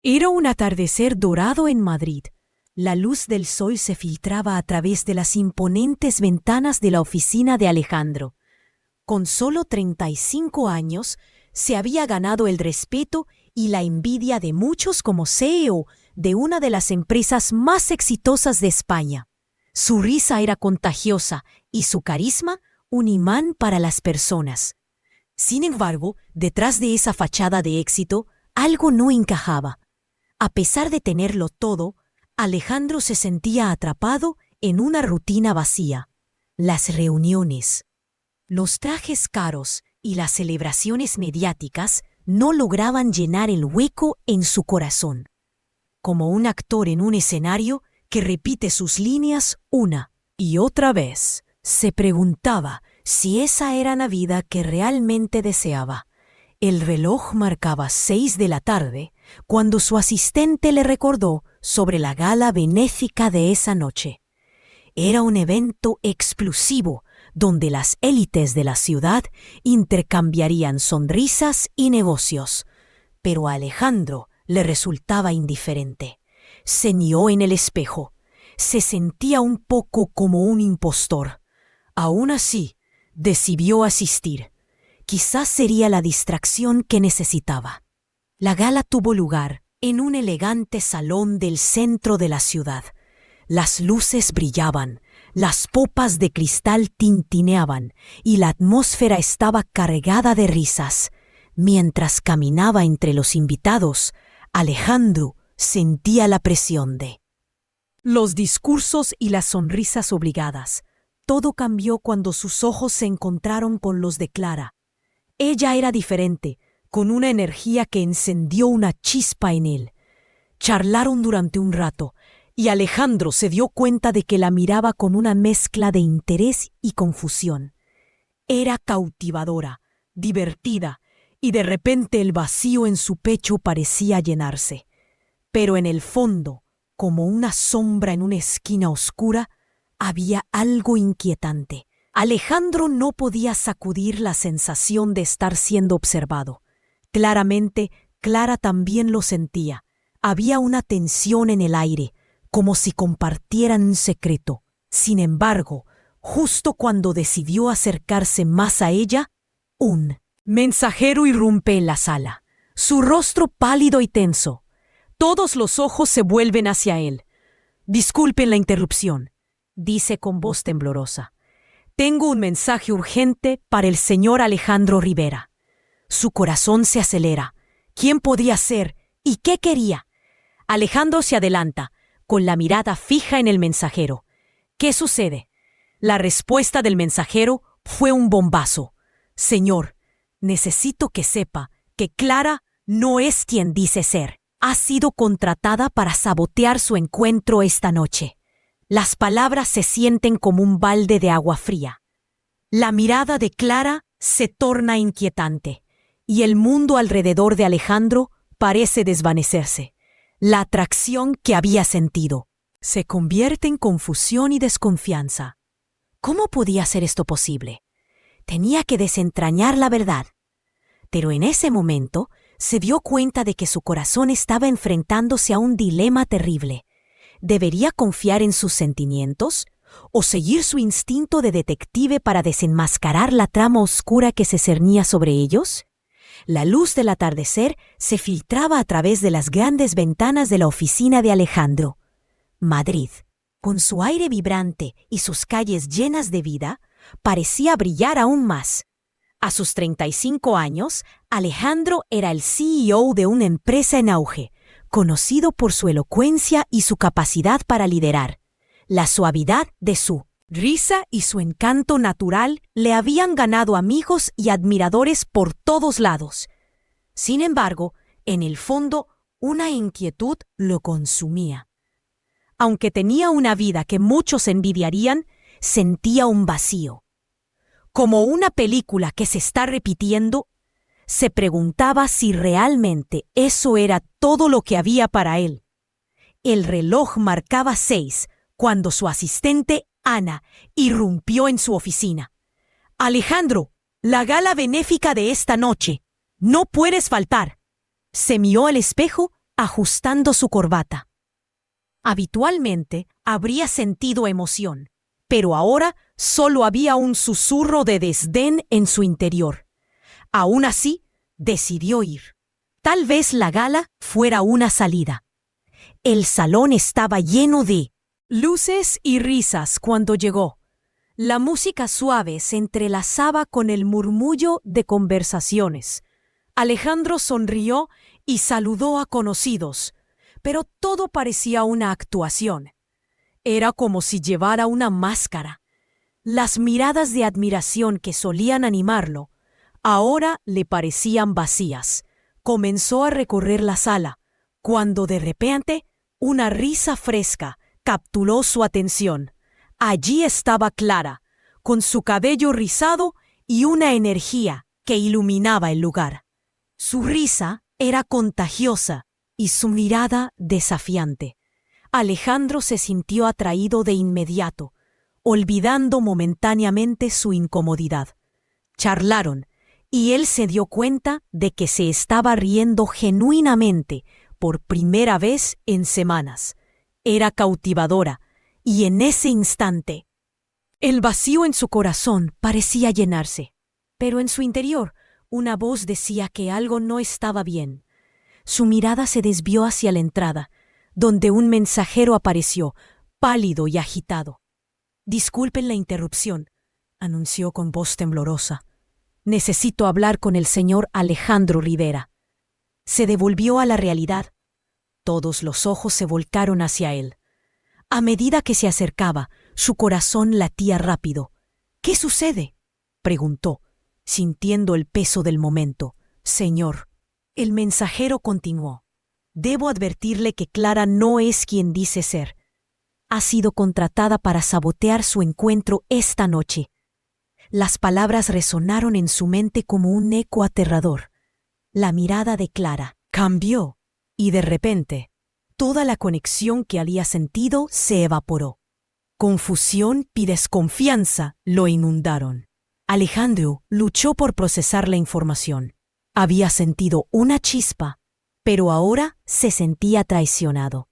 Era un atardecer dorado en Madrid. La luz del sol se filtraba a través de las imponentes ventanas de la oficina de Alejandro. Con solo 35 años, se había ganado el respeto y la envidia de muchos como CEO de una de las empresas más exitosas de España. Su risa era contagiosa y su carisma un imán para las personas. Sin embargo, detrás de esa fachada de éxito, algo no encajaba. A pesar de tenerlo todo, Alejandro se sentía atrapado en una rutina vacía. Las reuniones, los trajes caros y las celebraciones mediáticas no lograban llenar el hueco en su corazón. Como un actor en un escenario que repite sus líneas una y otra vez, se preguntaba si esa era la vida que realmente deseaba. El reloj marcaba 6 de la tarde cuando su asistente le recordó sobre la gala benéfica de esa noche. Era un evento explosivo donde las élites de la ciudad intercambiarían sonrisas y negocios, pero a Alejandro le resultaba indiferente. Se miró en el espejo. Se sentía un poco como un impostor. Aún así, decidió asistir. Quizás sería la distracción que necesitaba. La gala tuvo lugar en un elegante salón del centro de la ciudad. Las luces brillaban, las popas de cristal tintineaban y la atmósfera estaba cargada de risas. Mientras caminaba entre los invitados, Alejandro sentía la presión de los discursos y las sonrisas obligadas. Todo cambió cuando sus ojos se encontraron con los de Clara. Ella era diferente, con una energía que encendió una chispa en él. Charlaron durante un rato, y Alejandro se dio cuenta de que la miraba con una mezcla de interés y confusión. Era cautivadora, divertida, y de repente el vacío en su pecho parecía llenarse. Pero en el fondo, como una sombra en una esquina oscura, había algo inquietante. Alejandro no podía sacudir la sensación de estar siendo observado. Claramente, Clara también lo sentía. Había una tensión en el aire, como si compartieran un secreto. Sin embargo, justo cuando decidió acercarse más a ella, un mensajero irrumpe en la sala. Su rostro pálido y tenso. Todos los ojos se vuelven hacia él. «Disculpen la interrupción», dice con voz temblorosa. «Tengo un mensaje urgente para el señor Alejandro Rivera». Su corazón se acelera. ¿Quién podía ser? ¿Y qué quería? Alejandro se adelanta, con la mirada fija en el mensajero. ¿Qué sucede? La respuesta del mensajero fue un bombazo. «Señor, necesito que sepa que Clara no es quien dice ser. Ha sido contratada para sabotear su encuentro esta noche». Las palabras se sienten como un balde de agua fría. La mirada de Clara se torna inquietante, y el mundo alrededor de Alejandro parece desvanecerse. La atracción que había sentido se convierte en confusión y desconfianza. ¿Cómo podía ser esto posible? Tenía que desentrañar la verdad. Pero en ese momento se dio cuenta de que su corazón estaba enfrentándose a un dilema terrible. ¿Debería confiar en sus sentimientos o seguir su instinto de detective para desenmascarar la trama oscura que se cernía sobre ellos? La luz del atardecer se filtraba a través de las grandes ventanas de la oficina de Alejandro. Madrid, con su aire vibrante y sus calles llenas de vida, parecía brillar aún más. A sus 35 años, Alejandro era el CEO de una empresa en auge, conocido por su elocuencia y su capacidad para liderar. La suavidad de su risa y su encanto natural le habían ganado amigos y admiradores por todos lados. Sin embargo, en el fondo, una inquietud lo consumía. Aunque tenía una vida que muchos envidiarían, sentía un vacío. Como una película que se está repitiendo, se preguntaba si realmente eso era todo lo que había para él. El reloj marcaba 6 cuando su asistente, Ana, irrumpió en su oficina. «Alejandro, la gala benéfica de esta noche. No puedes faltar». Se miró al espejo ajustando su corbata. Habitualmente habría sentido emoción, pero ahora solo había un susurro de desdén en su interior. Aún así, decidió ir. Tal vez la gala fuera una salida. El salón estaba lleno de luces y risas cuando llegó. La música suave se entrelazaba con el murmullo de conversaciones. Alejandro sonrió y saludó a conocidos, pero todo parecía una actuación. Era como si llevara una máscara. Las miradas de admiración que solían animarlo, ahora le parecían vacías. Comenzó a recorrer la sala, cuando de repente una risa fresca capturó su atención. Allí estaba Clara, con su cabello rizado y una energía que iluminaba el lugar. Su risa era contagiosa y su mirada desafiante. Alejandro se sintió atraído de inmediato, olvidando momentáneamente su incomodidad. Charlaron, y él se dio cuenta de que se estaba riendo genuinamente por primera vez en semanas. Era cautivadora, y en ese instante, el vacío en su corazón parecía llenarse. Pero en su interior, una voz decía que algo no estaba bien. Su mirada se desvió hacia la entrada, donde un mensajero apareció, pálido y agitado. «Disculpen la interrupción», anunció con voz temblorosa. «Necesito hablar con el señor Alejandro Rivera». Se devolvió a la realidad. Todos los ojos se volcaron hacia él. A medida que se acercaba, su corazón latía rápido. «¿Qué sucede?», preguntó, sintiendo el peso del momento. «Señor». El mensajero continuó. «Debo advertirle que Clara no es quien dice ser. Ha sido contratada para sabotear su encuentro esta noche». Las palabras resonaron en su mente como un eco aterrador. La mirada de Clara cambió y de repente toda la conexión que había sentido se evaporó. Confusión y desconfianza lo inundaron. Alejandro luchó por procesar la información. Había sentido una chispa, pero ahora se sentía traicionado.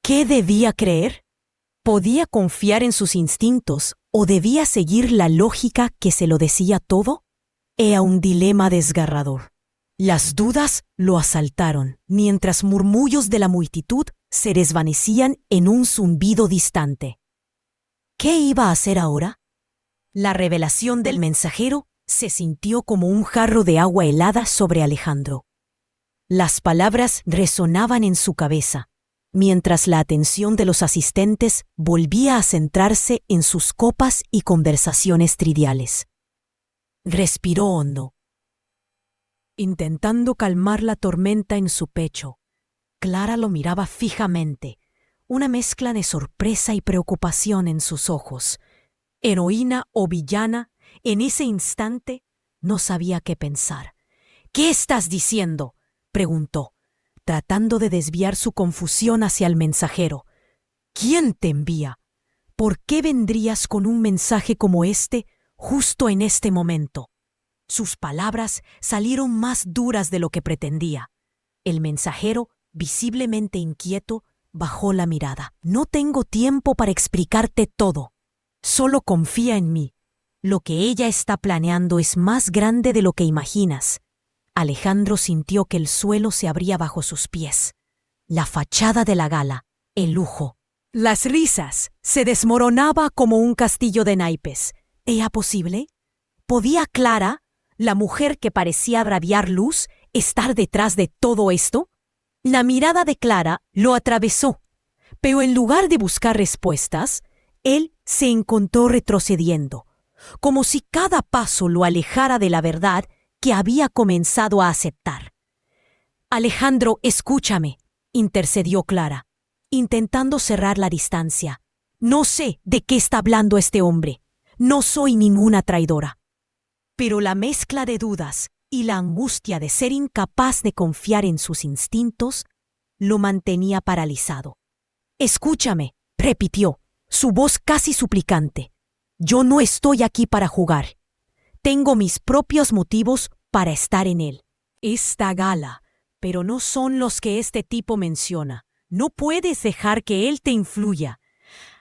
¿Qué debía creer? ¿Podía confiar en sus instintos o debía seguir la lógica que se lo decía todo? Era un dilema desgarrador. Las dudas lo asaltaron, mientras murmullos de la multitud se desvanecían en un zumbido distante. ¿Qué iba a hacer ahora? La revelación del mensajero se sintió como un jarro de agua helada sobre Alejandro. Las palabras resonaban en su cabeza, mientras la atención de los asistentes volvía a centrarse en sus copas y conversaciones triviales. Respiró hondo, intentando calmar la tormenta en su pecho. Clara lo miraba fijamente, una mezcla de sorpresa y preocupación en sus ojos. Heroína o villana, en ese instante no sabía qué pensar. «¿Qué estás diciendo?», preguntó, tratando de desviar su confusión hacia el mensajero. «¿Quién te envía? ¿Por qué vendrías con un mensaje como este justo en este momento?». Sus palabras salieron más duras de lo que pretendía. El mensajero, visiblemente inquieto, bajó la mirada. «No tengo tiempo para explicarte todo. Solo confía en mí. Lo que ella está planeando es más grande de lo que imaginas». Alejandro sintió que el suelo se abría bajo sus pies. La fachada de la gala, el lujo, las risas, se desmoronaba como un castillo de naipes. ¿Era posible? ¿Podía Clara, la mujer que parecía irradiar luz, estar detrás de todo esto? La mirada de Clara lo atravesó, pero en lugar de buscar respuestas, él se encontró retrocediendo, como si cada paso lo alejara de la verdad que había comenzado a aceptar. «Alejandro, escúchame», intercedió Clara, intentando cerrar la distancia. «No sé de qué está hablando este hombre. No soy ninguna traidora». Pero la mezcla de dudas y la angustia de ser incapaz de confiar en sus instintos lo mantenía paralizado. «Escúchame», repitió, su voz casi suplicante. «Yo no estoy aquí para jugar. Tengo mis propios motivos para estar en él. Esta gala pero no son los que este tipo menciona. No puedes dejar que él te influya.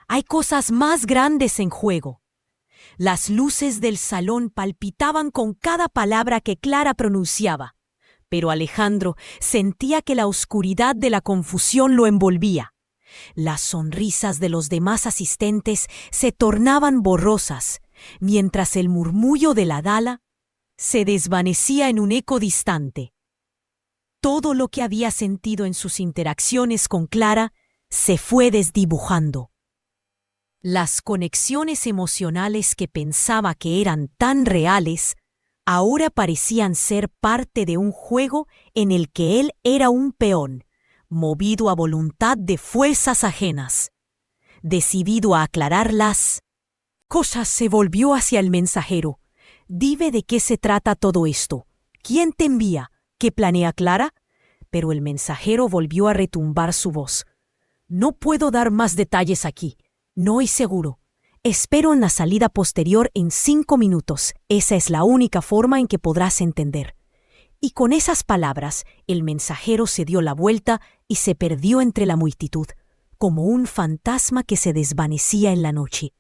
Hay cosas más grandes en juego. Las luces del salón palpitaban con cada palabra que Clara pronunciaba, pero Alejandro sentía que la oscuridad de la confusión lo envolvía. Las sonrisas de los demás asistentes se tornaban borrosas, mientras el murmullo de la Dala se desvanecía en un eco distante. Todo lo que había sentido en sus interacciones con Clara se fue desdibujando. Las conexiones emocionales que pensaba que eran tan reales, ahora parecían ser parte de un juego en el que él era un peón, movido a voluntad de fuerzas ajenas. Decidido a aclarar las cosas, se volvió hacia el mensajero. «Dime de qué se trata todo esto. ¿Quién te envía? ¿Qué planea Clara?» Pero el mensajero volvió a retumbar su voz. «No puedo dar más detalles aquí. No es seguro. Espero en la salida posterior en 5 minutos. Esa es la única forma en que podrás entender». Y con esas palabras, el mensajero se dio la vuelta y se perdió entre la multitud, como un fantasma que se desvanecía en la noche.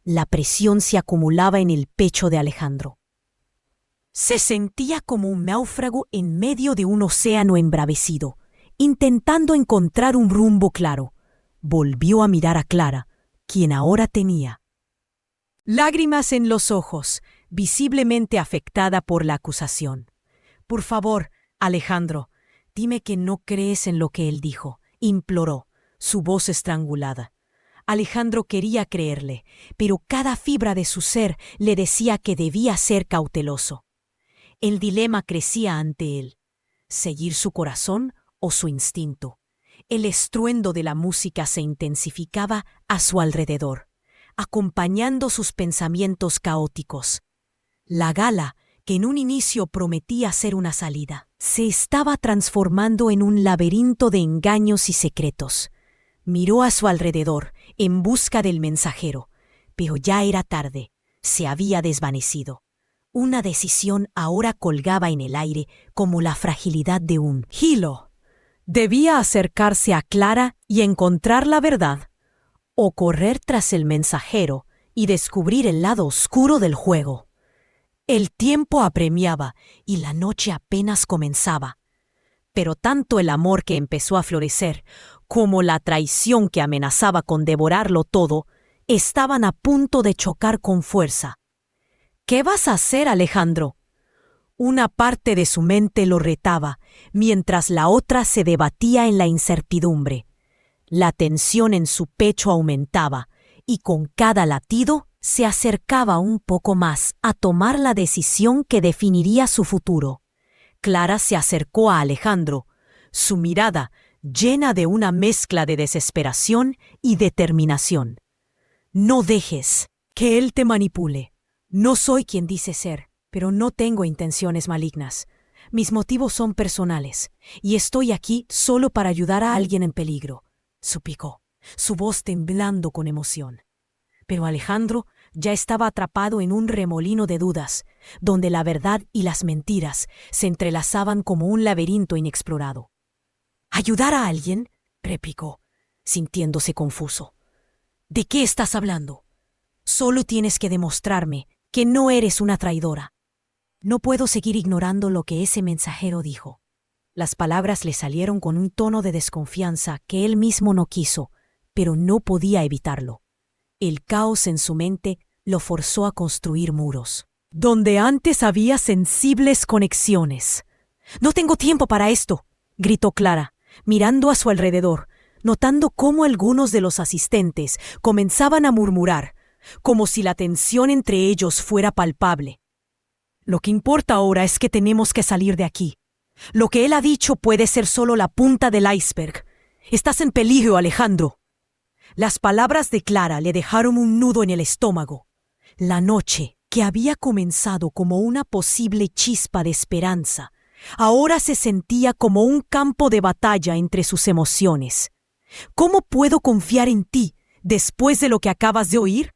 La presión se acumulaba en el pecho de Alejandro. Se sentía como un náufrago en medio de un océano embravecido, intentando encontrar un rumbo claro. Volvió a mirar a Clara, quien ahora tenía lágrimas en los ojos, visiblemente afectada por la acusación. «Por favor, Alejandro, dime que no crees en lo que él dijo», imploró, su voz estrangulada. Alejandro quería creerle, pero cada fibra de su ser le decía que debía ser cauteloso. El dilema crecía ante él: seguir su corazón o su instinto. El estruendo de la música se intensificaba a su alrededor, acompañando sus pensamientos caóticos. La gala, que en un inicio prometía ser una salida, se estaba transformando en un laberinto de engaños y secretos. Miró a su alrededor en busca del mensajero, pero ya era tarde, se había desvanecido. Una decisión ahora colgaba en el aire como la fragilidad de un hilo. Debía acercarse a Clara y encontrar la verdad, o correr tras el mensajero y descubrir el lado oscuro del juego. El tiempo apremiaba y la noche apenas comenzaba. Pero tanto el amor que empezó a florecer como la traición que amenazaba con devorarlo todo estaban a punto de chocar con fuerza. «¿Qué vas a hacer, Alejandro?». Una parte de su mente lo retaba, mientras la otra se debatía en la incertidumbre. La tensión en su pecho aumentaba, y con cada latido se acercaba un poco más a tomar la decisión que definiría su futuro. Clara se acercó a Alejandro, su mirada llena de una mezcla de desesperación y determinación. «No dejes que él te manipule. No soy quien dice ser, pero no tengo intenciones malignas. Mis motivos son personales, y estoy aquí solo para ayudar a alguien en peligro», suplicó, su voz temblando con emoción. Pero Alejandro ya estaba atrapado en un remolino de dudas, donde la verdad y las mentiras se entrelazaban como un laberinto inexplorado. «¿Ayudar a alguien?», replicó, sintiéndose confuso. «¿De qué estás hablando? Solo tienes que demostrarme que no eres una traidora». No puedo seguir ignorando lo que ese mensajero dijo. Las palabras le salieron con un tono de desconfianza que él mismo no quiso, pero no podía evitarlo. El caos en su mente lo forzó a construir muros, donde antes había sensibles conexiones. «No tengo tiempo para esto», gritó Clara, mirando a su alrededor, notando cómo algunos de los asistentes comenzaban a murmurar, como si la tensión entre ellos fuera palpable. «Lo que importa ahora es que tenemos que salir de aquí. Lo que él ha dicho puede ser solo la punta del iceberg. Estás en peligro, Alejandro». Las palabras de Clara le dejaron un nudo en el estómago. La noche, que había comenzado como una posible chispa de esperanza, ahora se sentía como un campo de batalla entre sus emociones. «¿Cómo puedo confiar en ti después de lo que acabas de oír?»,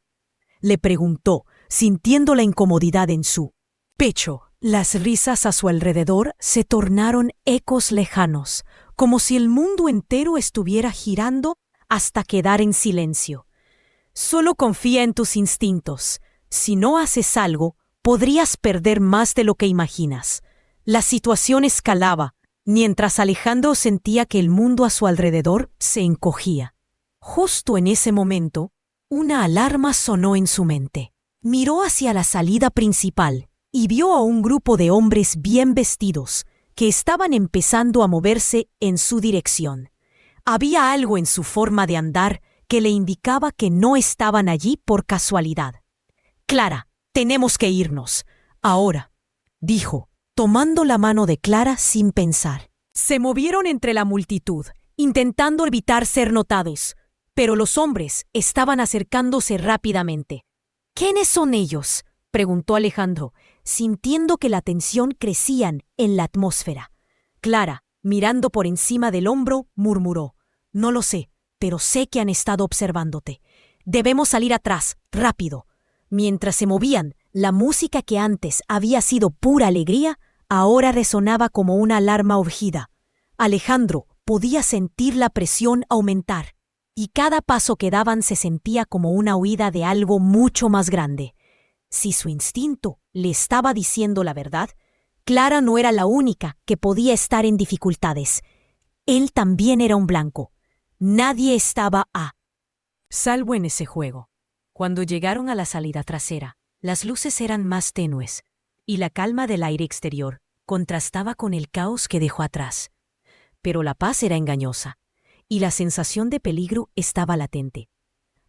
le preguntó, sintiendo la incomodidad en su pecho. Las risas a su alrededor se tornaron ecos lejanos, como si el mundo entero estuviera girando hasta quedar en silencio. Solo confía en tus instintos. Si no haces algo, podrías perder más de lo que imaginas. La situación escalaba, mientras Alejandro sentía que el mundo a su alrededor se encogía. Justo en ese momento, una alarma sonó en su mente. Miró hacia la salida principal y vio a un grupo de hombres bien vestidos que estaban empezando a moverse en su dirección. Había algo en su forma de andar que le indicaba que no estaban allí por casualidad. «Clara, tenemos que irnos. Ahora», dijo, tomando la mano de Clara sin pensar. Se movieron entre la multitud, intentando evitar ser notados, pero los hombres estaban acercándose rápidamente. «¿Quiénes son ellos?», preguntó Alejandro, sintiendo que la tensión crecía en la atmósfera. Clara, mirando por encima del hombro, murmuró: «No lo sé, pero sé que han estado observándote. Debemos salir atrás, rápido». Mientras se movían, la música que antes había sido pura alegría, ahora resonaba como una alarma urgida. Alejandro podía sentir la presión aumentar, y cada paso que daban se sentía como una huida de algo mucho más grande. Si su instinto le estaba diciendo la verdad, Clara no era la única que podía estar en dificultades. Él también era un blanco. Nadie estaba a salvo en ese juego. Cuando llegaron a la salida trasera, las luces eran más tenues, y la calma del aire exterior contrastaba con el caos que dejó atrás. Pero la paz era engañosa, y la sensación de peligro estaba latente.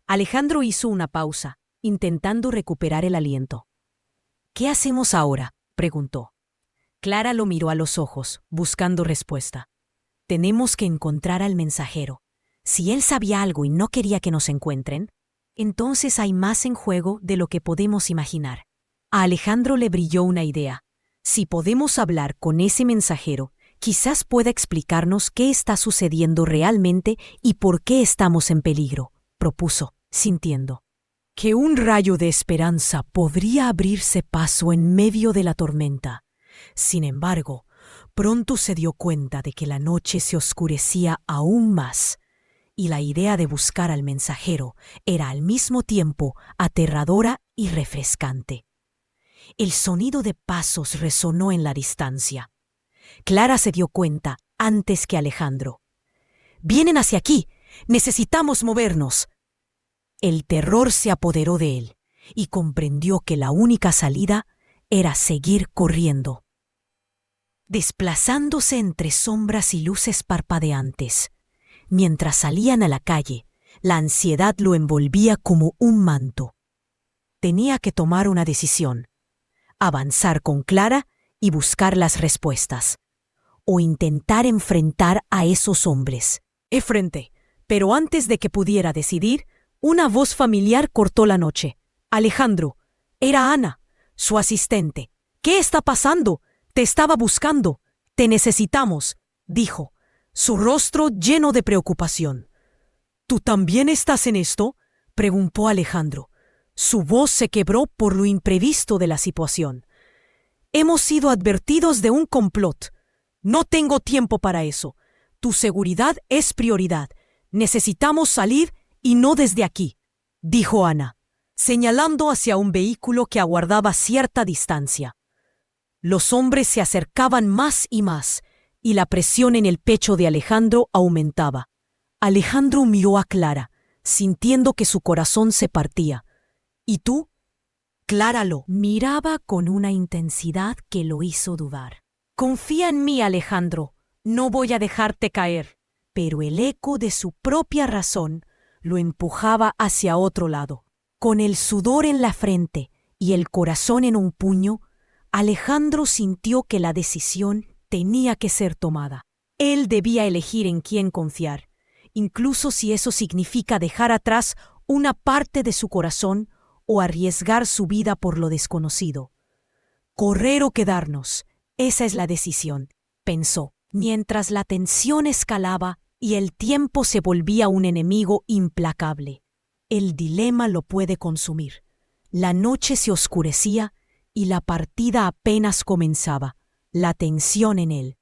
Alejandro hizo una pausa, intentando recuperar el aliento. «¿Qué hacemos ahora?», preguntó. Clara lo miró a los ojos, buscando respuesta. «Tenemos que encontrar al mensajero. Si él sabía algo y no quería que nos encuentren, entonces hay más en juego de lo que podemos imaginar». A Alejandro le brilló una idea. Si podemos hablar con ese mensajero, quizás pueda explicarnos qué está sucediendo realmente y por qué estamos en peligro, propuso, sintiendo que un rayo de esperanza podría abrirse paso en medio de la tormenta. Sin embargo, pronto se dio cuenta de que la noche se oscurecía aún más, y la idea de buscar al mensajero era al mismo tiempo aterradora y refrescante. El sonido de pasos resonó en la distancia. Clara se dio cuenta antes que Alejandro. «Vienen hacia aquí. Necesitamos movernos». El terror se apoderó de él y comprendió que la única salida era seguir corriendo. Desplazándose entre sombras y luces parpadeantes, mientras salían a la calle, la ansiedad lo envolvía como un manto. Tenía que tomar una decisión: avanzar con Clara y buscar las respuestas, o intentar enfrentar a esos hombres. Enfrenté, pero antes de que pudiera decidir, una voz familiar cortó la noche. «Alejandro». Era Ana, su asistente. «¿Qué está pasando? Te estaba buscando. Te necesitamos», dijo, su rostro lleno de preocupación. «¿Tú también estás en esto?», preguntó Alejandro. Su voz se quebró por lo imprevisto de la situación. «Hemos sido advertidos de un complot. No tengo tiempo para eso. Tu seguridad es prioridad. Necesitamos salir y no desde aquí», dijo Ana, señalando hacia un vehículo que aguardaba cierta distancia. Los hombres se acercaban más y más, y la presión en el pecho de Alejandro aumentaba. Alejandro miró a Clara, sintiendo que su corazón se partía. «¿Y tú?». Clara lo miraba con una intensidad que lo hizo dudar. «Confía en mí, Alejandro. No voy a dejarte caer». Pero el eco de su propia razón lo empujaba hacia otro lado. Con el sudor en la frente y el corazón en un puño, Alejandro sintió que la decisión tenía que ser tomada. Él debía elegir en quién confiar, incluso si eso significa dejar atrás una parte de su corazón o arriesgar su vida por lo desconocido. «Correr o quedarnos, esa es la decisión», pensó, mientras la tensión escalaba y el tiempo se volvía un enemigo implacable. El dilema lo puede consumir. La noche se oscurecía y la partida apenas comenzaba. La tensión en el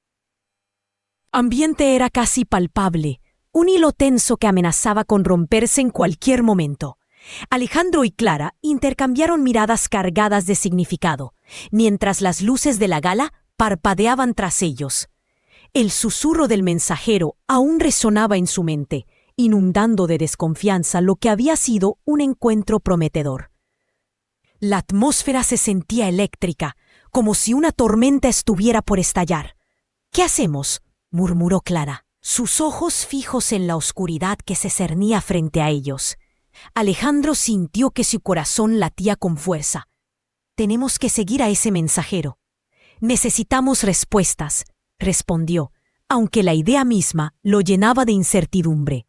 ambiente era casi palpable, un hilo tenso que amenazaba con romperse en cualquier momento. Alejandro y Clara intercambiaron miradas cargadas de significado, mientras las luces de la gala parpadeaban tras ellos. El susurro del mensajero aún resonaba en su mente, inundando de desconfianza lo que había sido un encuentro prometedor. La atmósfera se sentía eléctrica, como si una tormenta estuviera por estallar. «¿Qué hacemos?», murmuró Clara, sus ojos fijos en la oscuridad que se cernía frente a ellos. Alejandro sintió que su corazón latía con fuerza. «Tenemos que seguir a ese mensajero. Necesitamos respuestas», respondió, aunque la idea misma lo llenaba de incertidumbre.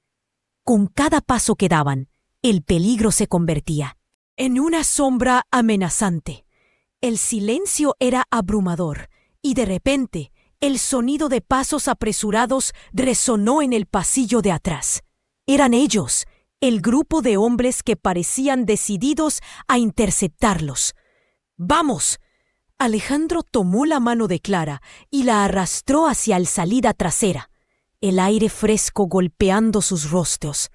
Con cada paso que daban, el peligro se convertía en una sombra amenazante. El silencio era abrumador, y de repente el sonido de pasos apresurados resonó en el pasillo de atrás. Eran ellos, el grupo de hombres que parecían decididos a interceptarlos. «¡Vamos!». Alejandro tomó la mano de Clara y la arrastró hacia la salida trasera, el aire fresco golpeando sus rostros.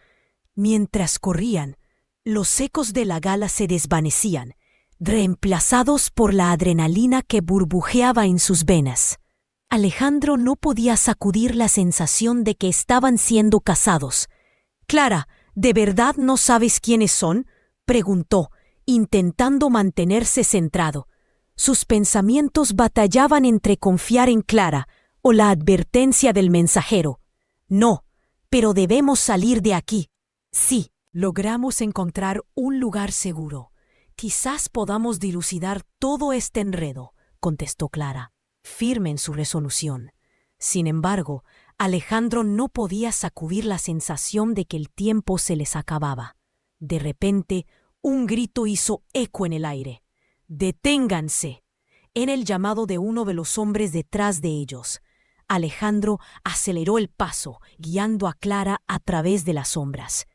Mientras corrían, los ecos de la gala se desvanecían, reemplazados por la adrenalina que burbujeaba en sus venas. Alejandro no podía sacudir la sensación de que estaban siendo cazados. «Clara, ¿de verdad no sabes quiénes son?», preguntó, intentando mantenerse centrado. Sus pensamientos batallaban entre confiar en Clara o la advertencia del mensajero. «No, pero debemos salir de aquí». «Sí, logramos encontrar un lugar seguro. Quizás podamos dilucidar todo este enredo», contestó Clara, firme en su resolución. Sin embargo, Alejandro no podía sacudir la sensación de que el tiempo se les acababa. De repente, un grito hizo eco en el aire. «¡Deténganse!». Era el llamado de uno de los hombres detrás de ellos. Alejandro aceleró el paso, guiando a Clara a través de las sombras.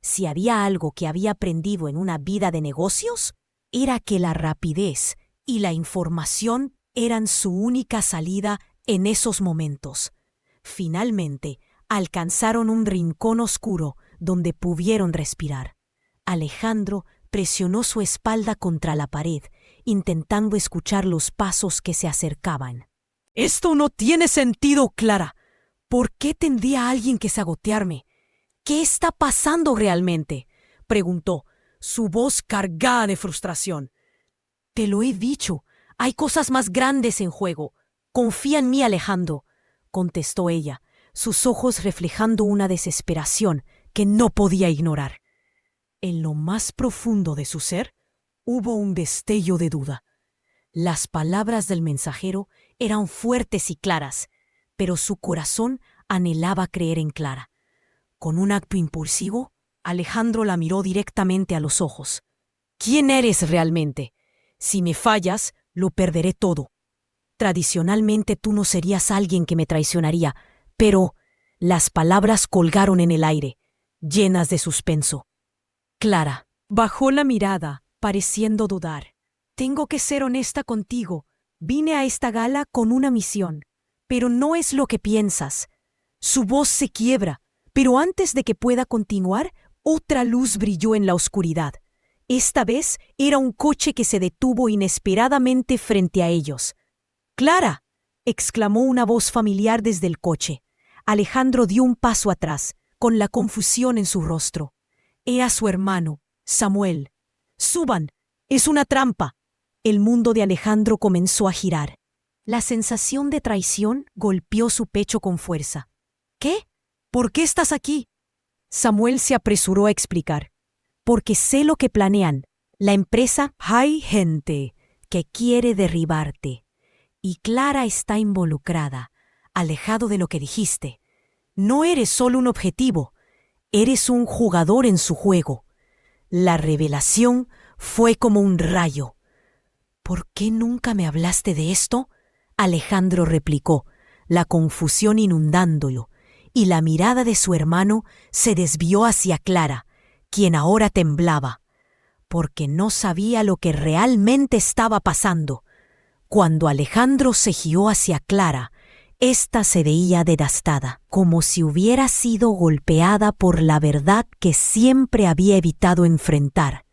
Si había algo que había aprendido en una vida de negocios, era que la rapidez y la información eran su única salida en esos momentos. Finalmente, alcanzaron un rincón oscuro donde pudieron respirar. Alejandro presionó su espalda contra la pared, intentando escuchar los pasos que se acercaban. «Esto no tiene sentido, Clara. ¿Por qué tendría alguien que sabotearme? ¿Qué está pasando realmente?», preguntó, su voz cargada de frustración. «Te lo he dicho, hay cosas más grandes en juego. Confía en mí, Alejandro», contestó ella, sus ojos reflejando una desesperación que no podía ignorar. En lo más profundo de su ser hubo un destello de duda. Las palabras del mensajero eran fuertes y claras, pero su corazón anhelaba creer en Clara. Con un acto impulsivo, Alejandro la miró directamente a los ojos. «¿Quién eres realmente? Si me fallas, lo perderé todo. Tradicionalmente tú no serías alguien que me traicionaría, pero…». Las palabras colgaron en el aire, llenas de suspenso. Clara bajó la mirada, pareciendo dudar. «Tengo que ser honesta contigo. Vine a esta gala con una misión, pero no es lo que piensas». Su voz se quiebra, pero antes de que pueda continuar, otra luz brilló en la oscuridad. Esta vez era un coche que se detuvo inesperadamente frente a ellos. «¡Clara!», exclamó una voz familiar desde el coche. Alejandro dio un paso atrás, con la confusión en su rostro. Era su hermano, Samuel. «¡Suban! ¡Es una trampa!». El mundo de Alejandro comenzó a girar. La sensación de traición golpeó su pecho con fuerza. «¿Qué? ¿Por qué estás aquí?». Samuel se apresuró a explicar. «Porque sé lo que planean. La empresa, hay gente que quiere derribarte. Y Clara está involucrada, alejado de lo que dijiste. No eres solo un objetivo, eres un jugador en su juego». La revelación fue como un rayo. «¿Por qué nunca me hablaste de esto?», Alejandro replicó, la confusión inundándolo, y la mirada de su hermano se desvió hacia Clara, quien ahora temblaba. porque no sabía lo que realmente estaba pasando. Cuando Alejandro se guió hacia Clara, ésta se veía devastada, como si hubiera sido golpeada por la verdad que siempre había evitado enfrentar.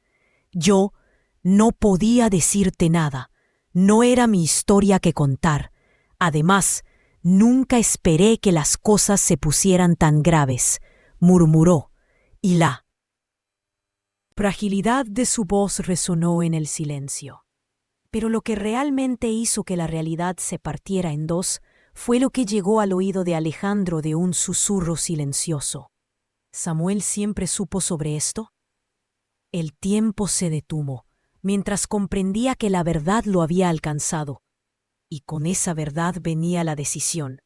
Yo no podía decirte nada. No era mi historia que contar. Además, nunca esperé que las cosas se pusieran tan graves, murmuró, y la fragilidad de su voz resonó en el silencio. Pero lo que realmente hizo que la realidad se partiera en dos fue lo que llegó al oído de Alejandro de un susurro silencioso. ¿Samuel siempre supo sobre esto? El tiempo se detuvo, mientras comprendía que la verdad lo había alcanzado. Y con esa verdad venía la decisión: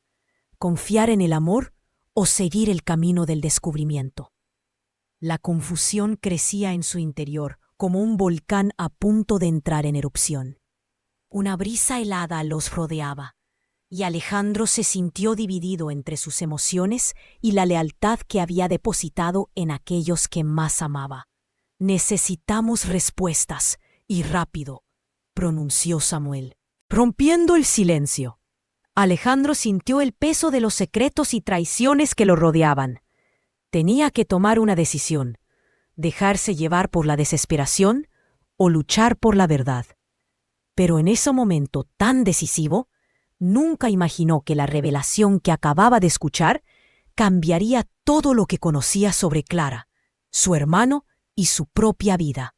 confiar en el amor o seguir el camino del descubrimiento. La confusión crecía en su interior, como un volcán a punto de entrar en erupción. Una brisa helada los rodeaba, y Alejandro se sintió dividido entre sus emociones y la lealtad que había depositado en aquellos que más amaba. «Necesitamos respuestas, y rápido», pronunció Samuel, rompiendo el silencio. Alejandro sintió el peso de los secretos y traiciones que lo rodeaban. Tenía que tomar una decisión: dejarse llevar por la desesperación o luchar por la verdad. Pero en ese momento tan decisivo, nunca imaginó que la revelación que acababa de escuchar cambiaría todo lo que conocía sobre Clara, su hermano y su propia vida.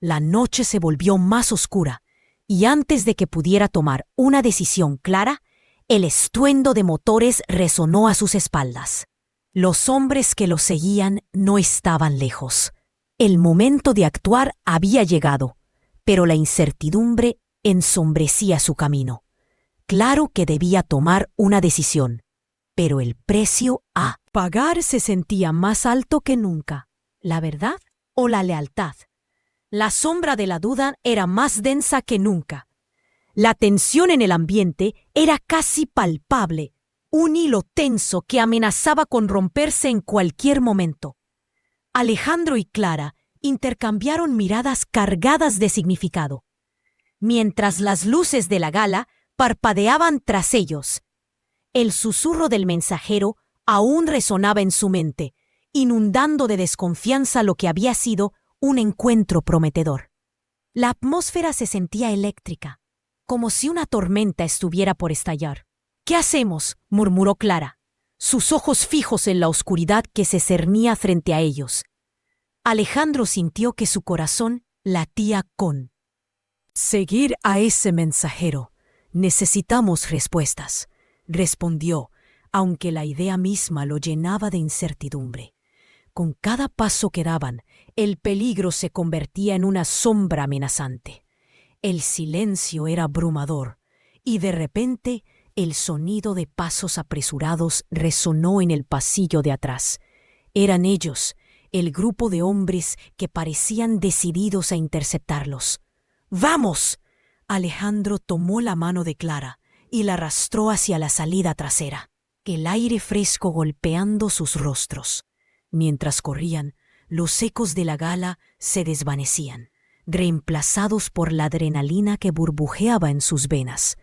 La noche se volvió más oscura, y antes de que pudiera tomar una decisión clara, el estruendo de motores resonó a sus espaldas. Los hombres que lo seguían no estaban lejos. El momento de actuar había llegado, pero la incertidumbre ensombrecía su camino. Claro que debía tomar una decisión, pero el precio a pagar se sentía más alto que nunca. ¿La verdad o la lealtad? La sombra de la duda era más densa que nunca. La tensión en el ambiente era casi palpable, un hilo tenso que amenazaba con romperse en cualquier momento. Alejandro y Clara intercambiaron miradas cargadas de significado, mientras las luces de la gala parpadeaban tras ellos. El susurro del mensajero aún resonaba en su mente, inundando de desconfianza lo que había sido un encuentro prometedor. La atmósfera se sentía eléctrica, como si una tormenta estuviera por estallar. «¿Qué hacemos?», murmuró Clara, sus ojos fijos en la oscuridad que se cernía frente a ellos. Alejandro sintió que su corazón latía con «Seguir a ese mensajero. Necesitamos respuestas», respondió, aunque la idea misma lo llenaba de incertidumbre. Con cada paso que daban, el peligro se convertía en una sombra amenazante. El silencio era abrumador, y de repente el sonido de pasos apresurados resonó en el pasillo de atrás. Eran ellos, el grupo de hombres que parecían decididos a interceptarlos. «¡Vamos!». Alejandro tomó la mano de Clara y la arrastró hacia la salida trasera, el aire fresco golpeando sus rostros. Mientras corrían, los ecos de la gala se desvanecían, reemplazados por la adrenalina que burbujeaba en sus venas.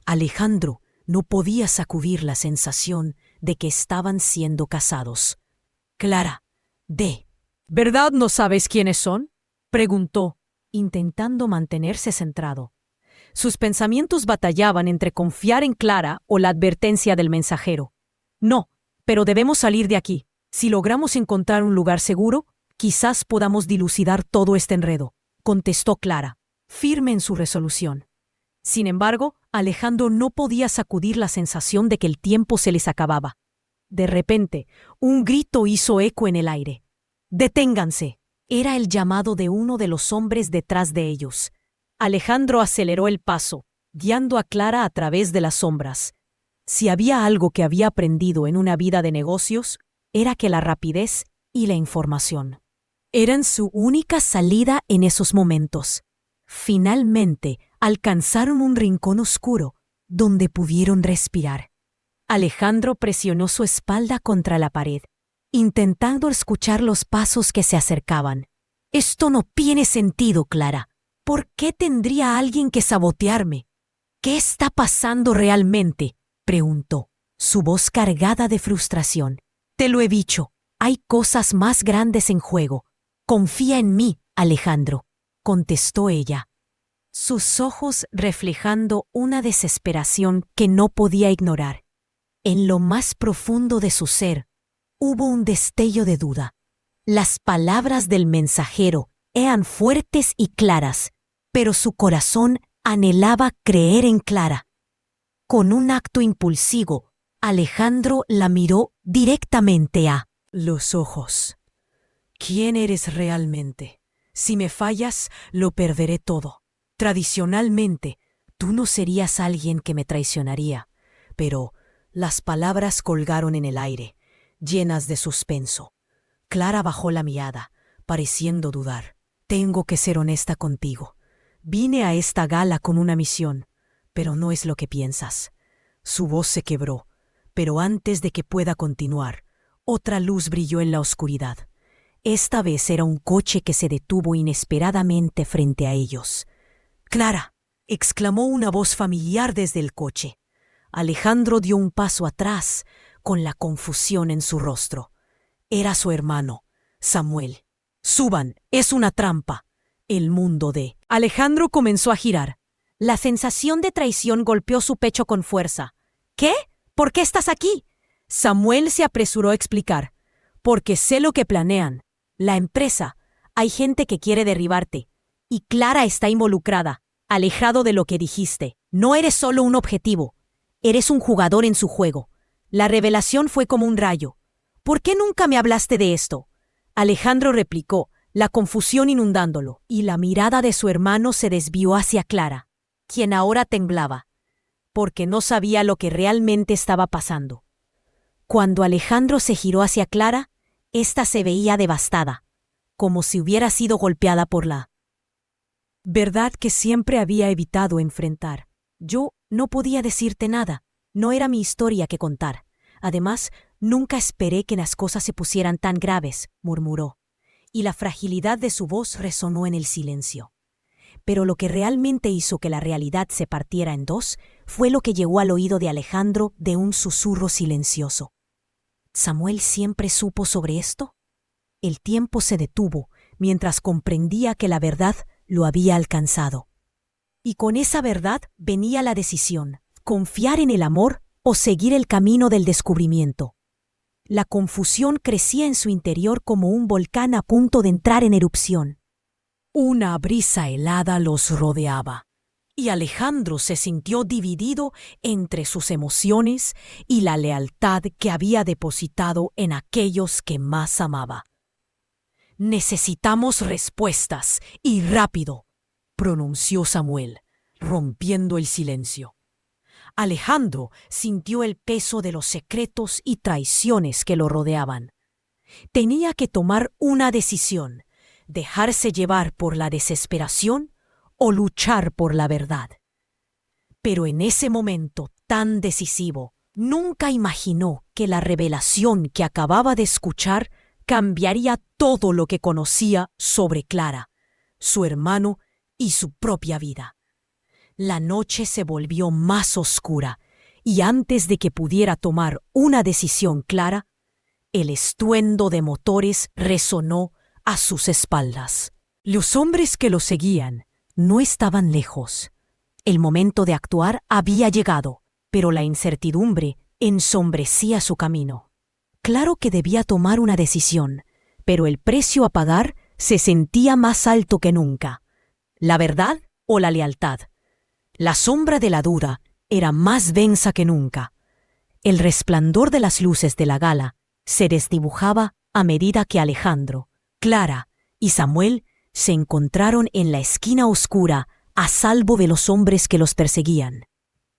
Alejandro no podía sacudir la sensación de que estaban siendo cazados. «Clara, ¿de verdad no sabes quiénes son?», preguntó, intentando mantenerse centrado. Sus pensamientos batallaban entre confiar en Clara o la advertencia del mensajero. «No, pero debemos salir de aquí. Si logramos encontrar un lugar seguro, quizás podamos dilucidar todo este enredo», contestó Clara, firme en su resolución. Sin embargo, Alejandro no podía sacudir la sensación de que el tiempo se les acababa. De repente, un grito hizo eco en el aire. «¡Deténganse!». Era el llamado de uno de los hombres detrás de ellos. Alejandro aceleró el paso, guiando a Clara a través de las sombras. Si había algo que había aprendido en una vida de negocios, era que la rapidez y la información eran su única salida en esos momentos. Finalmente, alcanzaron un rincón oscuro, donde pudieron respirar. Alejandro presionó su espalda contra la pared, intentando escuchar los pasos que se acercaban. Esto no tiene sentido, Clara. ¿Por qué tendría alguien que sabotearme? ¿Qué está pasando realmente?, preguntó, su voz cargada de frustración. Te lo he dicho, hay cosas más grandes en juego. Confía en mí, Alejandro, contestó ella, sus ojos reflejando una desesperación que no podía ignorar. En lo más profundo de su ser, hubo un destello de duda. Las palabras del mensajero eran fuertes y claras, pero su corazón anhelaba creer en Clara. Con un acto impulsivo, Alejandro la miró directamente a los ojos. ¿Quién eres realmente? Si me fallas, lo perderé todo. Tradicionalmente, tú no serías alguien que me traicionaría, pero las palabras colgaron en el aire, llenas de suspenso. Clara bajó la mirada, pareciendo dudar. Tengo que ser honesta contigo. Vine a esta gala con una misión, pero no es lo que piensas. Su voz se quebró, pero antes de que pueda continuar, otra luz brilló en la oscuridad. Esta vez era un coche que se detuvo inesperadamente frente a ellos. «¡Clara!», exclamó una voz familiar desde el coche. Alejandro dio un paso atrás, con la confusión en su rostro. Era su hermano, Samuel. «Suban, es una trampa». El mundo de Alejandro comenzó a girar. La sensación de traición golpeó su pecho con fuerza. «¿Qué? ¿Por qué estás aquí?». Samuel se apresuró a explicar. «Porque sé lo que planean. La empresa. Hay gente que quiere derribarte. Y Clara está involucrada. Alejado de lo que dijiste. No eres solo un objetivo. Eres un jugador en su juego». La revelación fue como un rayo. «¿Por qué nunca me hablaste de esto?». Alejandro replicó, la confusión inundándolo, y la mirada de su hermano se desvió hacia Clara, quien ahora temblaba, porque no sabía lo que realmente estaba pasando. Cuando Alejandro se giró hacia Clara, ésta se veía devastada, como si hubiera sido golpeada por la verdad que siempre había evitado enfrentar. «Yo no podía decirte nada, no era mi historia que contar. Además, nunca esperé que las cosas se pusieran tan graves», murmuró, y la fragilidad de su voz resonó en el silencio. Pero lo que realmente hizo que la realidad se partiera en dos fue lo que llegó al oído de Alejandro de un susurro silencioso. ¿Samuel siempre supo sobre esto? El tiempo se detuvo mientras comprendía que la verdad lo había alcanzado. Y con esa verdad venía la decisión: confiar en el amor o seguir el camino del descubrimiento. La confusión crecía en su interior como un volcán a punto de entrar en erupción. Una brisa helada los rodeaba, y Alejandro se sintió dividido entre sus emociones y la lealtad que había depositado en aquellos que más amaba. «Necesitamos respuestas, y rápido», pronunció Samuel, rompiendo el silencio. Alejandro sintió el peso de los secretos y traiciones que lo rodeaban. Tenía que tomar una decisión: dejarse llevar por la desesperación o luchar por la verdad. Pero en ese momento tan decisivo, nunca imaginó que la revelación que acababa de escuchar cambiaría todo lo que conocía sobre Clara, su hermano y su propia vida. La noche se volvió más oscura, y antes de que pudiera tomar una decisión clara, el estruendo de motores resonó a sus espaldas. Los hombres que lo seguían no estaban lejos. El momento de actuar había llegado, pero la incertidumbre ensombrecía su camino. Claro que debía tomar una decisión, pero el precio a pagar se sentía más alto que nunca. ¿La verdad o la lealtad? La sombra de la duda era más densa que nunca. El resplandor de las luces de la gala se desdibujaba a medida que Alejandro, Clara y Samuel se encontraron en la esquina oscura a salvo de los hombres que los perseguían.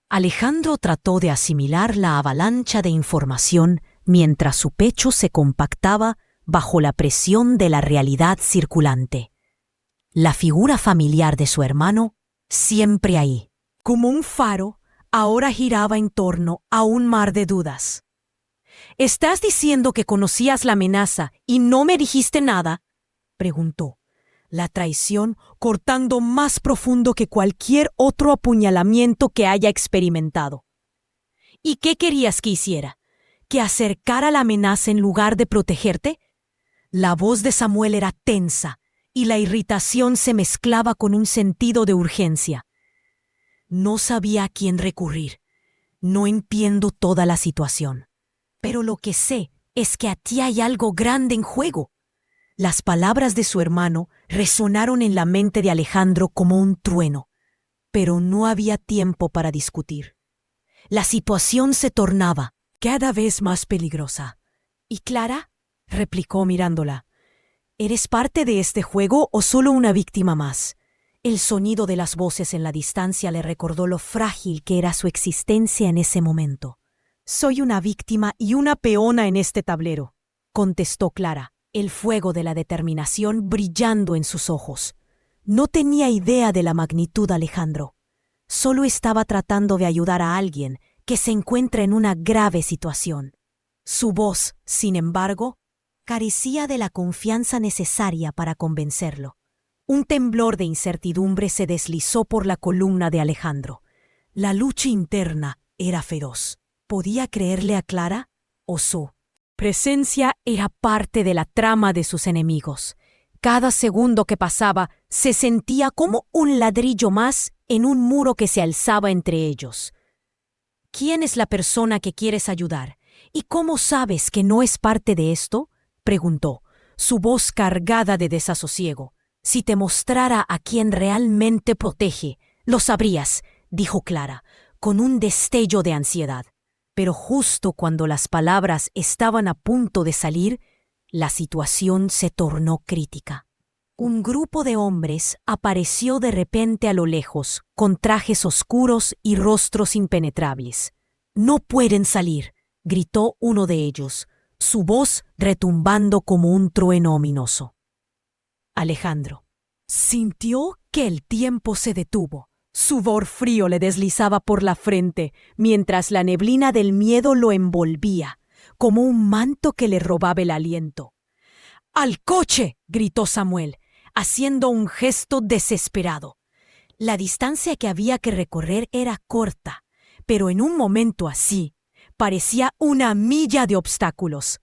Alejandro trató de asimilar la avalancha de información mientras su pecho se compactaba bajo la presión de la realidad circulante. La figura familiar de su hermano, siempre ahí, como un faro, ahora giraba en torno a un mar de dudas. «¿Estás diciendo que conocías la amenaza y no me dijiste nada?», preguntó, La traición cortando más profundo que cualquier otro apuñalamiento que haya experimentado. ¿Y qué querías que hiciera? ¿Que acercara la amenaza en lugar de protegerte? La voz de Samuel era tensa y la irritación se mezclaba con un sentido de urgencia. No sabía a quién recurrir. No entiendo toda la situación. Pero lo que sé es que a ti hay algo grande en juego. Las palabras de su hermano resonaron en la mente de Alejandro como un trueno, pero no había tiempo para discutir. La situación se tornaba cada vez más peligrosa. ¿Y Clara?, replicó mirándola. ¿Eres parte de este juego o solo una víctima más? El sonido de las voces en la distancia le recordó lo frágil que era su existencia en ese momento. Soy una víctima y una peona en este tablero, contestó Clara, el fuego de la determinación brillando en sus ojos. No tenía idea de la magnitud de Alejandro. Solo estaba tratando de ayudar a alguien que se encuentra en una grave situación. Su voz, sin embargo, carecía de la confianza necesaria para convencerlo. Un temblor de incertidumbre se deslizó por la columna de Alejandro. La lucha interna era feroz. ¿Podía creerle a Clara o su presencia era parte de la trama de sus enemigos? Cada segundo que pasaba se sentía como un ladrillo más en un muro que se alzaba entre ellos. ¿Quién es la persona que quieres ayudar? ¿Y cómo sabes que no es parte de esto?, preguntó, su voz cargada de desasosiego. Si te mostrara a quien realmente protege, lo sabrías, dijo Clara, con un destello de ansiedad. Pero justo cuando las palabras estaban a punto de salir, la situación se tornó crítica. Un grupo de hombres apareció de repente a lo lejos, con trajes oscuros y rostros impenetrables. «No pueden salir», gritó uno de ellos, su voz retumbando como un trueno ominoso. Alejandro sintió que el tiempo se detuvo. Sudor frío le deslizaba por la frente, mientras la neblina del miedo lo envolvía, como un manto que le robaba el aliento. «¡Al coche!», gritó Samuel, haciendo un gesto desesperado. La distancia que había que recorrer era corta, pero en un momento así, parecía una milla de obstáculos.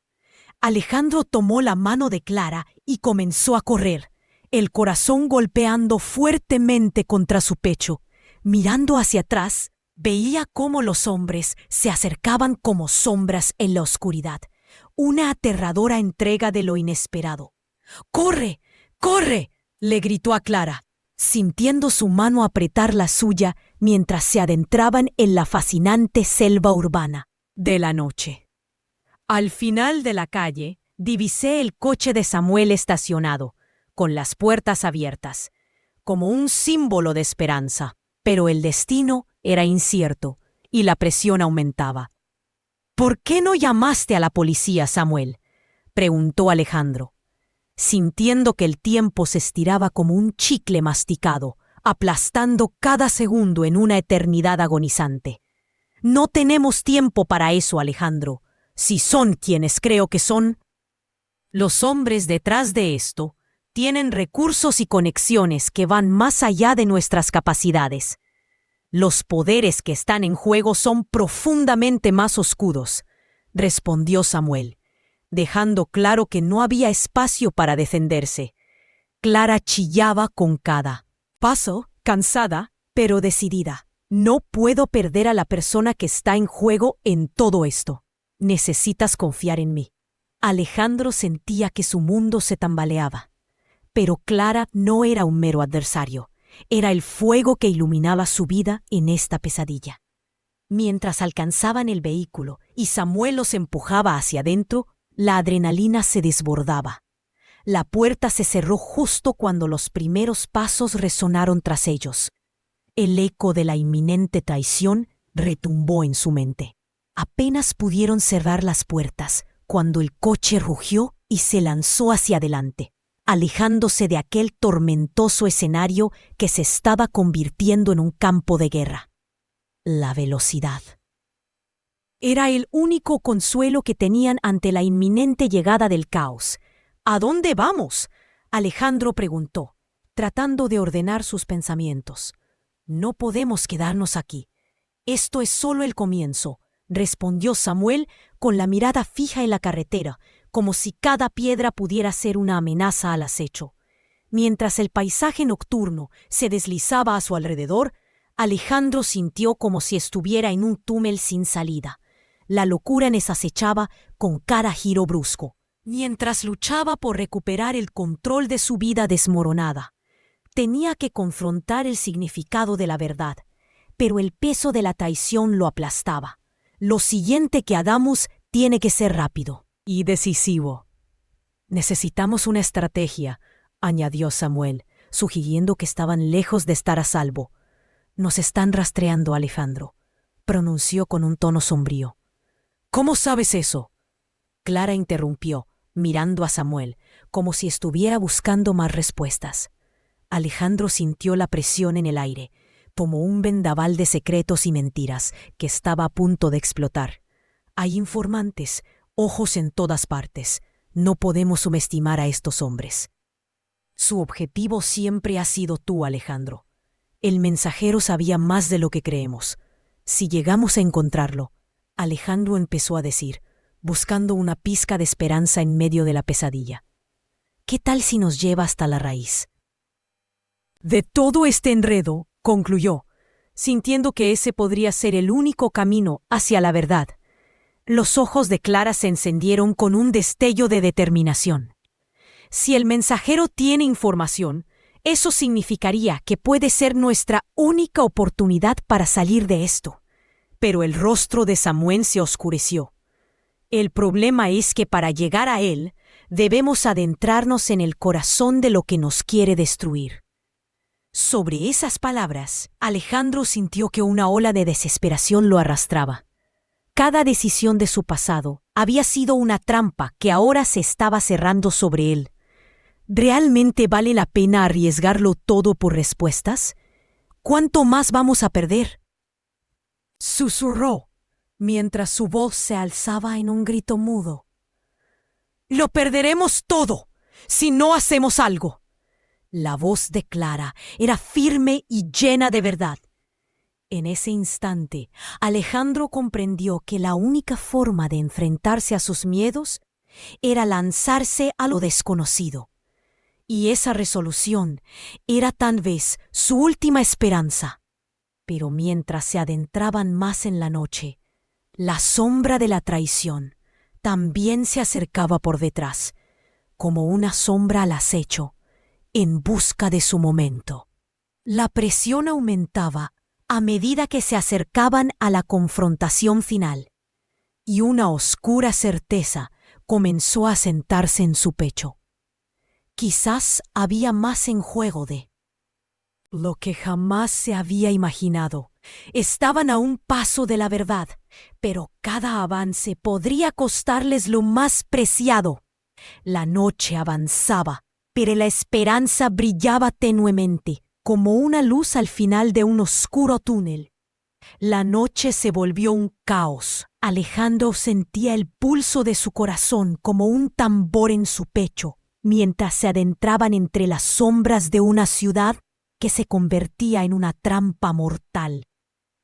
Alejandro tomó la mano de Clara y comenzó a correr, el corazón golpeando fuertemente contra su pecho. Mirando hacia atrás, veía cómo los hombres se acercaban como sombras en la oscuridad, una aterradora entrega de lo inesperado. «¡Corre! ¡Corre!», le gritó a Clara, sintiendo su mano apretar la suya mientras se adentraban en la fascinante selva urbana de la noche. Al final de la calle, divisé el coche de Samuel estacionado, con las puertas abiertas, como un símbolo de esperanza. Pero el destino era incierto y la presión aumentaba. «¿Por qué no llamaste a la policía, Samuel?», preguntó Alejandro, sintiendo que el tiempo se estiraba como un chicle masticado, aplastando cada segundo en una eternidad agonizante. «No tenemos tiempo para eso, Alejandro, si son quienes creo que son». Los hombres detrás de esto tienen recursos y conexiones que van más allá de nuestras capacidades. Los poderes que están en juego son profundamente más oscuros, respondió Samuel, dejando claro que no había espacio para defenderse. Clara chillaba con cada paso, cansada, pero decidida. «No puedo perder a la persona que está en juego en todo esto. Necesitas confiar en mí». Alejandro sentía que su mundo se tambaleaba. Pero Clara no era un mero adversario. Era el fuego que iluminaba su vida en esta pesadilla. Mientras alcanzaban el vehículo y Samuel los empujaba hacia adentro, la adrenalina se desbordaba. La puerta se cerró justo cuando los primeros pasos resonaron tras ellos. El eco de la inminente traición retumbó en su mente. Apenas pudieron cerrar las puertas cuando el coche rugió y se lanzó hacia adelante, alejándose de aquel tormentoso escenario que se estaba convirtiendo en un campo de guerra. La velocidad era el único consuelo que tenían ante la inminente llegada del caos. «¿A dónde vamos?», Alejandro preguntó, tratando de ordenar sus pensamientos. «No podemos quedarnos aquí. Esto es solo el comienzo», respondió Samuel con la mirada fija en la carretera, como si cada piedra pudiera ser una amenaza al acecho. Mientras el paisaje nocturno se deslizaba a su alrededor, Alejandro sintió como si estuviera en un túnel sin salida. La locura les acechaba con cada giro brusco, mientras luchaba por recuperar el control de su vida desmoronada. Tenía que confrontar el significado de la verdad, pero el peso de la traición lo aplastaba. Lo siguiente que hagamos tiene que ser rápido y decisivo. «Necesitamos una estrategia», añadió Samuel, sugiriendo que estaban lejos de estar a salvo. «Nos están rastreando, Alejandro», pronunció con un tono sombrío. «¿Cómo sabes eso?», Clara interrumpió, mirando a Samuel, como si estuviera buscando más respuestas. Alejandro sintió la presión en el aire, como un vendaval de secretos y mentiras que estaba a punto de explotar. «Hay informantes, ojos en todas partes. No podemos subestimar a estos hombres». «Su objetivo siempre ha sido tú, Alejandro. El mensajero sabía más de lo que creemos. Si llegamos a encontrarlo», Alejandro empezó a decir, buscando una pizca de esperanza en medio de la pesadilla. «¿Qué tal si nos lleva hasta la raíz?» «De todo este enredo», concluyó, sintiendo que ese podría ser el único camino hacia la verdad. Los ojos de Clara se encendieron con un destello de determinación. «Si el mensajero tiene información, eso significaría que puede ser nuestra única oportunidad para salir de esto». Pero el rostro de Samuel se oscureció. «El problema es que para llegar a él, debemos adentrarnos en el corazón de lo que nos quiere destruir». Sobre esas palabras, Alejandro sintió que una ola de desesperación lo arrastraba. Cada decisión de su pasado había sido una trampa que ahora se estaba cerrando sobre él. ¿Realmente vale la pena arriesgarlo todo por respuestas? ¿Cuánto más vamos a perder?, susurró, mientras su voz se alzaba en un grito mudo. «Lo perderemos todo si no hacemos algo». La voz de Clara era firme y llena de verdad. En ese instante, Alejandro comprendió que la única forma de enfrentarse a sus miedos era lanzarse a lo desconocido. Y esa resolución era tal vez su última esperanza. Pero mientras se adentraban más en la noche, la sombra de la traición también se acercaba por detrás, como una sombra al acecho, en busca de su momento. La presión aumentaba a medida que se acercaban a la confrontación final, y una oscura certeza comenzó a sentarse en su pecho. Quizás había más en juego de lo que jamás se había imaginado. Estaban a un paso de la verdad, pero cada avance podría costarles lo más preciado. La noche avanzaba, pero la esperanza brillaba tenuemente, como una luz al final de un oscuro túnel. La noche se volvió un caos. Alejandro sentía el pulso de su corazón como un tambor en su pecho, mientras se adentraban entre las sombras de una ciudad que se convertía en una trampa mortal.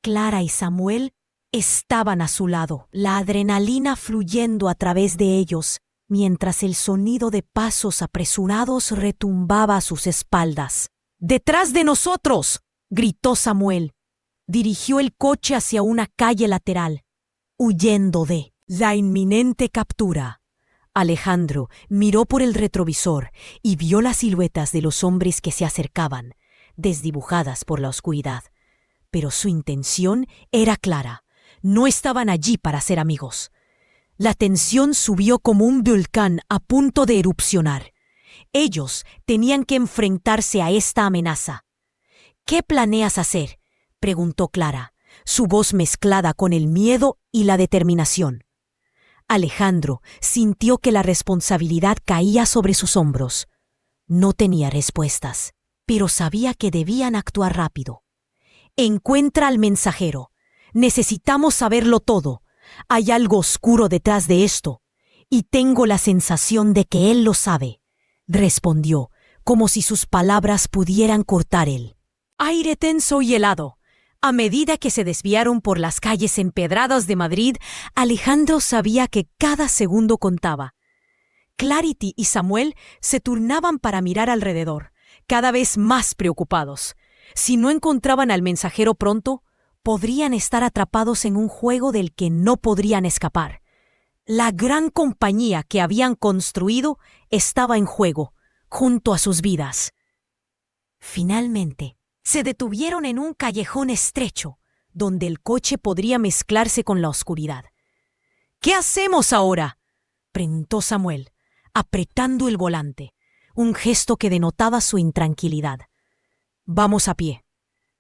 Clara y Samuel estaban a su lado, la adrenalina fluyendo a través de ellos, mientras el sonido de pasos apresurados retumbaba a sus espaldas. «¡Detrás de nosotros!», gritó Samuel. Dirigió el coche hacia una calle lateral, huyendo de la inminente captura. Alejandro miró por el retrovisor y vio las siluetas de los hombres que se acercaban, desdibujadas por la oscuridad. Pero su intención era clara. No estaban allí para ser amigos. La tensión subió como un volcán a punto de erupcionar. Ellos tenían que enfrentarse a esta amenaza. «¿Qué planeas hacer?», preguntó Clara, su voz mezclada con el miedo y la determinación. Alejandro sintió que la responsabilidad caía sobre sus hombros. No tenía respuestas, pero sabía que debían actuar rápido. «Encuentra al mensajero. Necesitamos saberlo todo. Hay algo oscuro detrás de esto, y tengo la sensación de que él lo sabe», respondió, como si sus palabras pudieran cortar él. Aire tenso y helado. A medida que se desviaron por las calles empedradas de Madrid, Alejandro sabía que cada segundo contaba. Clarity y Samuel se turnaban para mirar alrededor, cada vez más preocupados. Si no encontraban al mensajero pronto, podrían estar atrapados en un juego del que no podrían escapar. La gran compañía que habían construido estaba en juego, junto a sus vidas. Finalmente, se detuvieron en un callejón estrecho, donde el coche podría mezclarse con la oscuridad. «¿Qué hacemos ahora?», preguntó Samuel, apretando el volante, un gesto que denotaba su intranquilidad. «Vamos a pie.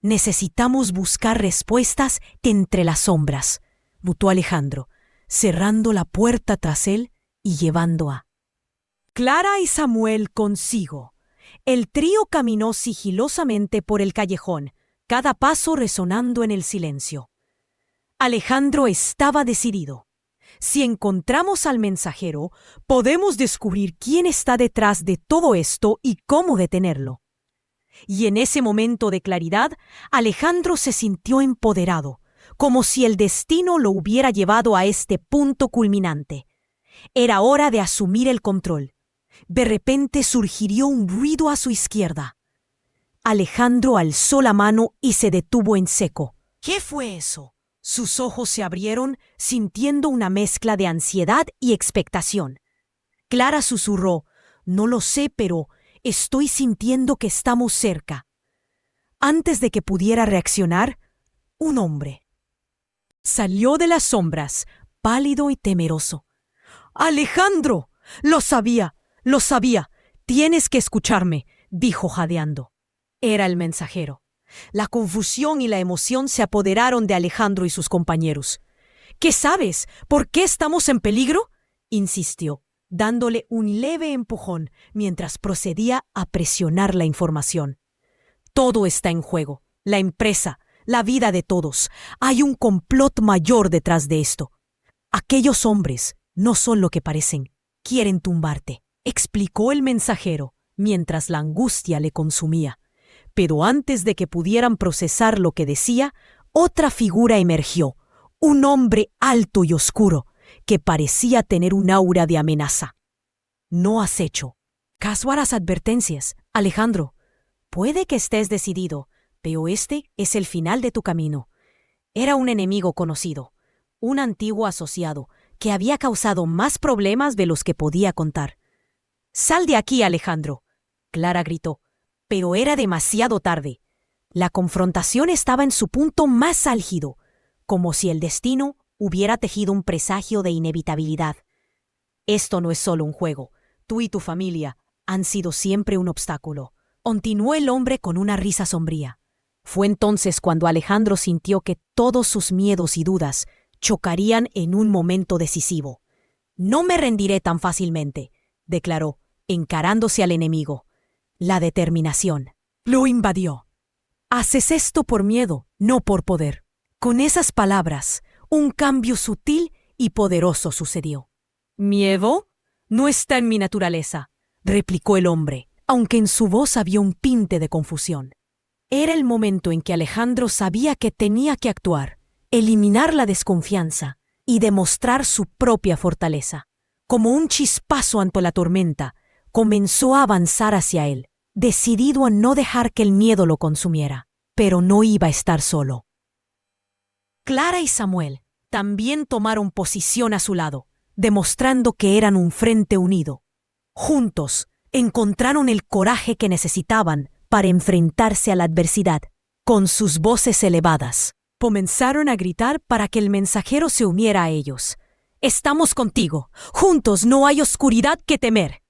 Necesitamos buscar respuestas de entre las sombras», mutó Alejandro, cerrando la puerta tras él y llevando a Clara y Samuel consigo. El trío caminó sigilosamente por el callejón, cada paso resonando en el silencio. Alejandro estaba decidido. Si encontramos al mensajero, podemos descubrir quién está detrás de todo esto y cómo detenerlo. Y en ese momento de claridad, Alejandro se sintió empoderado, como si el destino lo hubiera llevado a este punto culminante. Era hora de asumir el control. De repente surgió un ruido a su izquierda. Alejandro alzó la mano y se detuvo en seco. ¿Qué fue eso? Sus ojos se abrieron, sintiendo una mezcla de ansiedad y expectación. Clara susurró: «No lo sé, pero estoy sintiendo que estamos cerca». Antes de que pudiera reaccionar, un hombre salió de las sombras, pálido y temeroso. «¡Alejandro! ¡Lo sabía! ¡Lo sabía! Tienes que escucharme», dijo jadeando. Era el mensajero. La confusión y la emoción se apoderaron de Alejandro y sus compañeros. «¿Qué sabes? ¿Por qué estamos en peligro?», insistió, dándole un leve empujón mientras procedía a presionar la información. «Todo está en juego. La empresa, la vida de todos. Hay un complot mayor detrás de esto. Aquellos hombres no son lo que parecen. Quieren tumbarte», explicó el mensajero, mientras la angustia le consumía. Pero antes de que pudieran procesar lo que decía, otra figura emergió, un hombre alto y oscuro, que parecía tener un aura de amenaza. «No has hecho caso a las advertencias, Alejandro. Puede que estés decidido, pero este es el final de tu camino». Era un enemigo conocido, un antiguo asociado, que había causado más problemas de los que podía contar. «Sal de aquí, Alejandro», Clara gritó, pero era demasiado tarde. La confrontación estaba en su punto más álgido, como si el destino hubiera tejido un presagio de inevitabilidad. «Esto no es solo un juego. Tú y tu familia han sido siempre un obstáculo», continuó el hombre con una risa sombría. Fue entonces cuando Alejandro sintió que todos sus miedos y dudas chocarían en un momento decisivo. «No me rendiré tan fácilmente», declaró, encarándose al enemigo. La determinación lo invadió. «Haces esto por miedo, no por poder». Con esas palabras, un cambio sutil y poderoso sucedió. «¿Miedo? No está en mi naturaleza», replicó el hombre, aunque en su voz había un tinte de confusión. Era el momento en que Alejandro sabía que tenía que actuar, eliminar la desconfianza y demostrar su propia fortaleza. Como un chispazo ante la tormenta, comenzó a avanzar hacia él, decidido a no dejar que el miedo lo consumiera. Pero no iba a estar solo. Clara y Samuel también tomaron posición a su lado, demostrando que eran un frente unido. Juntos, encontraron el coraje que necesitaban para enfrentarse a la adversidad. Con sus voces elevadas, comenzaron a gritar para que el mensajero se uniera a ellos. «Estamos contigo. Juntos no hay oscuridad que temer».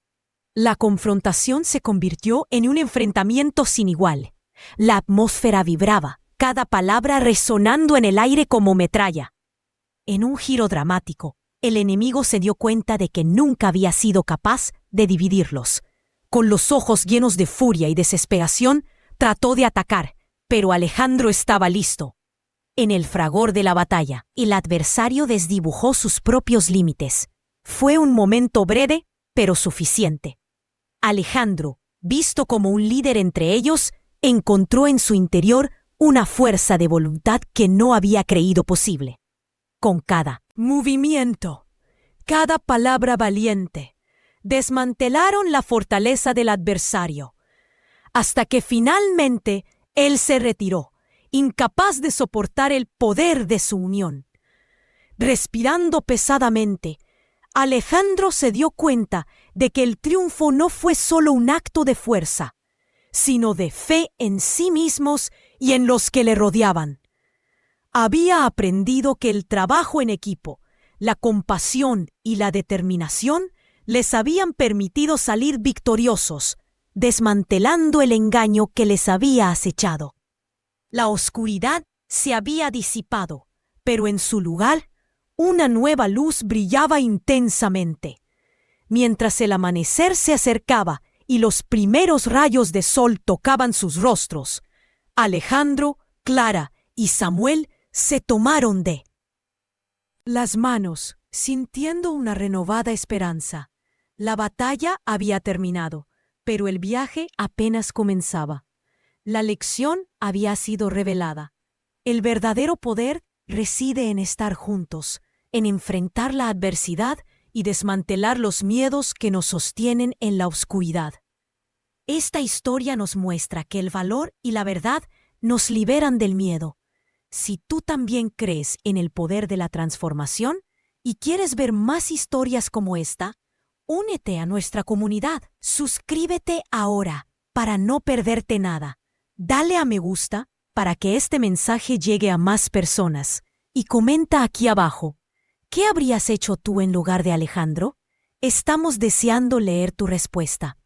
La confrontación se convirtió en un enfrentamiento sin igual. La atmósfera vibraba, cada palabra resonando en el aire como metralla. En un giro dramático, el enemigo se dio cuenta de que nunca había sido capaz de dividirlos. Con los ojos llenos de furia y desesperación, trató de atacar, pero Alejandro estaba listo. En el fragor de la batalla, el adversario desdibujó sus propios límites. Fue un momento breve, pero suficiente. Alejandro, visto como un líder entre ellos, encontró en su interior una fuerza de voluntad que no había creído posible. Con cada movimiento, cada palabra valiente, desmantelaron la fortaleza del adversario, hasta que finalmente él se retiró, incapaz de soportar el poder de su unión. Respirando pesadamente, Alejandro se dio cuenta de que el triunfo no fue solo un acto de fuerza, sino de fe en sí mismos y en los que le rodeaban. Había aprendido que el trabajo en equipo, la compasión y la determinación les habían permitido salir victoriosos, desmantelando el engaño que les había acechado. La oscuridad se había disipado, pero en su lugar, una nueva luz brillaba intensamente. Mientras el amanecer se acercaba y los primeros rayos de sol tocaban sus rostros, Alejandro, Clara y Samuel se tomaron de las manos, sintiendo una renovada esperanza. La batalla había terminado, pero el viaje apenas comenzaba. La lección había sido revelada. El verdadero poder reside en estar juntos, en enfrentar la adversidad y desmantelar los miedos que nos sostienen en la oscuridad. Esta historia nos muestra que el valor y la verdad nos liberan del miedo. Si tú también crees en el poder de la transformación y quieres ver más historias como esta, únete a nuestra comunidad. Suscríbete ahora para no perderte nada. Dale a me gusta para que este mensaje llegue a más personas. Y comenta aquí abajo, ¿qué habrías hecho tú en lugar de Alejandro? Estamos deseando leer tu respuesta.